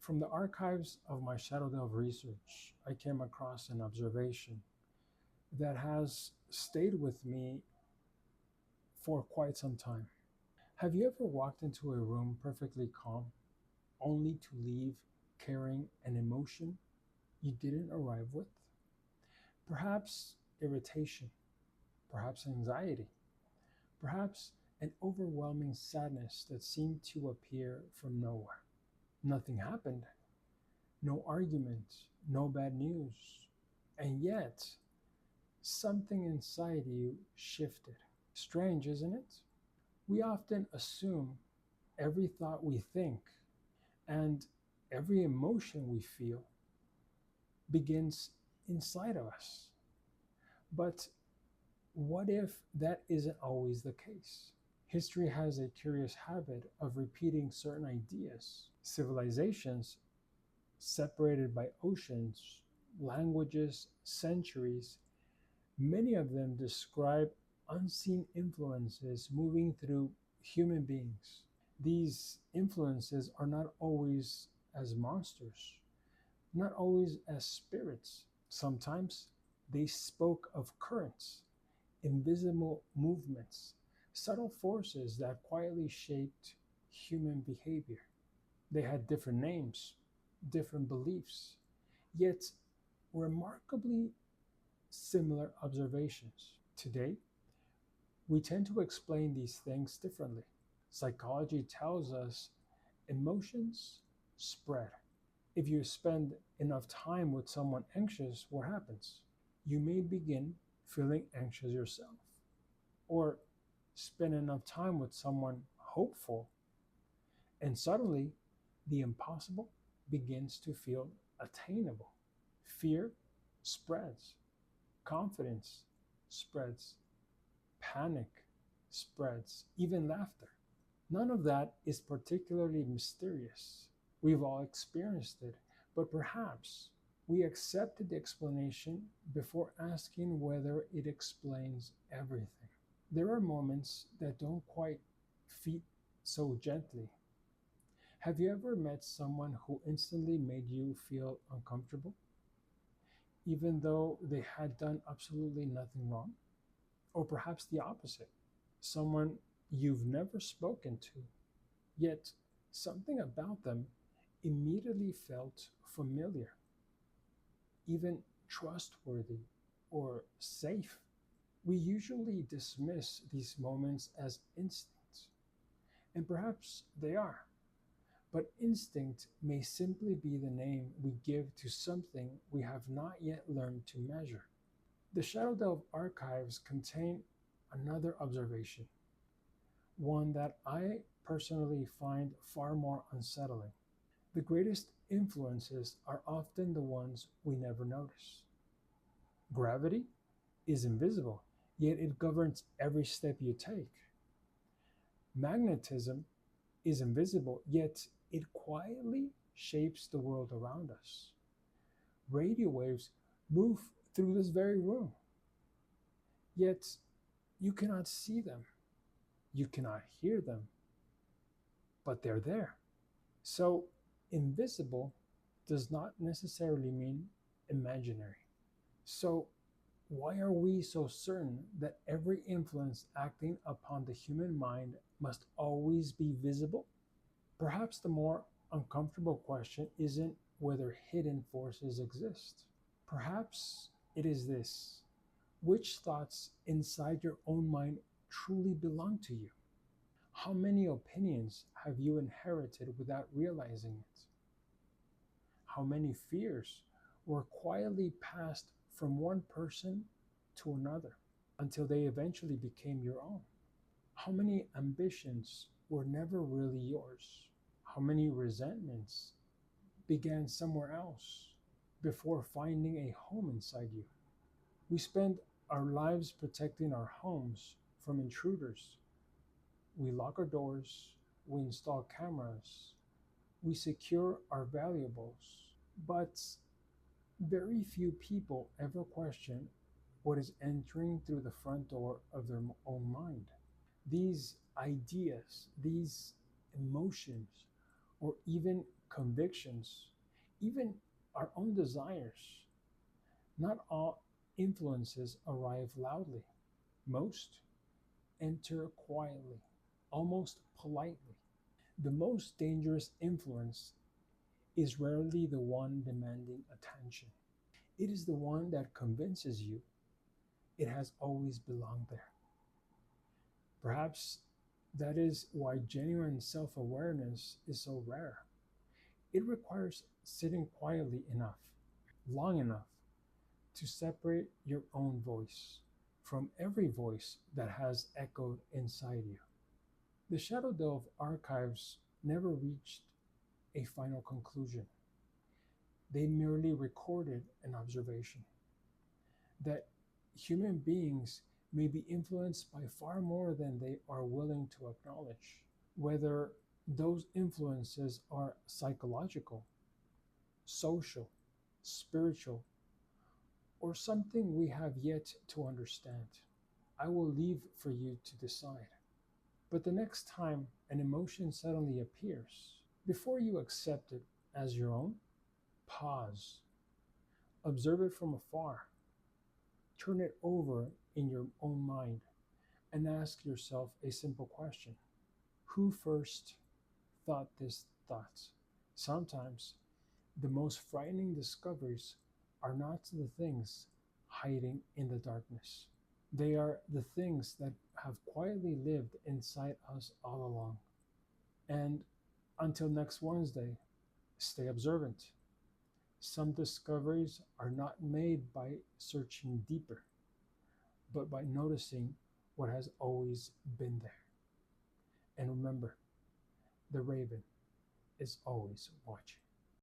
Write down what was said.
From the archives of my Shadowdelve research, I came across an observation that has stayed with me for quite some time. Have you ever walked into a room perfectly calm, only to leave carrying an emotion you didn't arrive with? Perhaps irritation, perhaps anxiety, perhaps an overwhelming sadness that seemed to appear from nowhere. Nothing happened, no argument, no bad news, and yet something inside you shifted. Strange, isn't it? We often assume every thought we think and every emotion we feel begins inside of us. But what if that isn't always the case? History has a curious habit of repeating certain ideas. Civilizations separated by oceans, languages, centuries, many of them describe unseen influences moving through human beings. These influences are not always as monsters, not always as spirits. Sometimes they spoke of currents, invisible movements, subtle forces that quietly shaped human behavior. They had different names, different beliefs, yet remarkably similar observations. Today, we tend to explain these things differently. Psychology tells us emotions spread. If you spend enough time with someone anxious, what happens? You may begin feeling anxious yourself. Or spend enough time with someone hopeful, and suddenly the impossible begins to feel attainable. Fear spreads, confidence spreads, panic spreads, even laughter. None of that is particularly mysterious. We've all experienced it, but perhaps we accepted the explanation before asking whether it explains everything. There are moments that don't quite fit so gently. Have you ever met someone who instantly made you feel uncomfortable, even though they had done absolutely nothing wrong? Or perhaps the opposite, someone you've never spoken to, yet something about them immediately felt familiar, even trustworthy or safe. We usually dismiss these moments as instincts, and perhaps they are. But instinct may simply be the name we give to something we have not yet learned to measure. The Shadowdelve Archives contain another observation, one that I personally find far more unsettling. The greatest influences are often the ones we never notice. Gravity is invisible, yet it governs every step you take. Magnetism is invisible, yet it quietly shapes the world around us. Radio waves move through this very room, yet you cannot see them, you cannot hear them, but they're there. So, invisible does not necessarily mean imaginary. So, why are we so certain that every influence acting upon the human mind must always be visible? Perhaps the more uncomfortable question isn't whether hidden forces exist. Perhaps it is this: which thoughts inside your own mind truly belong to you? How many opinions have you inherited without realizing it? How many fears were quietly passed from one person to another until they eventually became your own? How many ambitions were never really yours? How many resentments began somewhere else before finding a home inside you? We spend our lives protecting our homes from intruders. We lock our doors, we install cameras, we secure our valuables. But very few people ever question what is entering through the front door of their own mind. These ideas, these emotions, or even convictions, even our own desires. Not all influences arrive loudly. Most enter quietly, almost politely. The most dangerous influence is rarely the one demanding attention. It is the one that convinces you it has always belonged there. Perhaps that is why genuine self awareness is so rare. It requires sitting quietly enough, long enough, to separate your own voice from every voice that has echoed inside you. The Shadow Delve archives never reached a final conclusion. They merely recorded an observation that human beings may be influenced by far more than they are willing to acknowledge. Whether those influences are psychological, social, spiritual, or something we have yet to understand, I will leave for you to decide. But the next time an emotion suddenly appears, before you accept it as your own, pause, observe it from afar, turn it over in your own mind, and ask yourself a simple question: who first thought this thought? Sometimes the most frightening discoveries are not the things hiding in the darkness. They are the things that have quietly lived inside us all along. And until next Wednesday, stay observant. Some discoveries are not made by searching deeper, but by noticing what has always been there. And remember, the raven is always watching.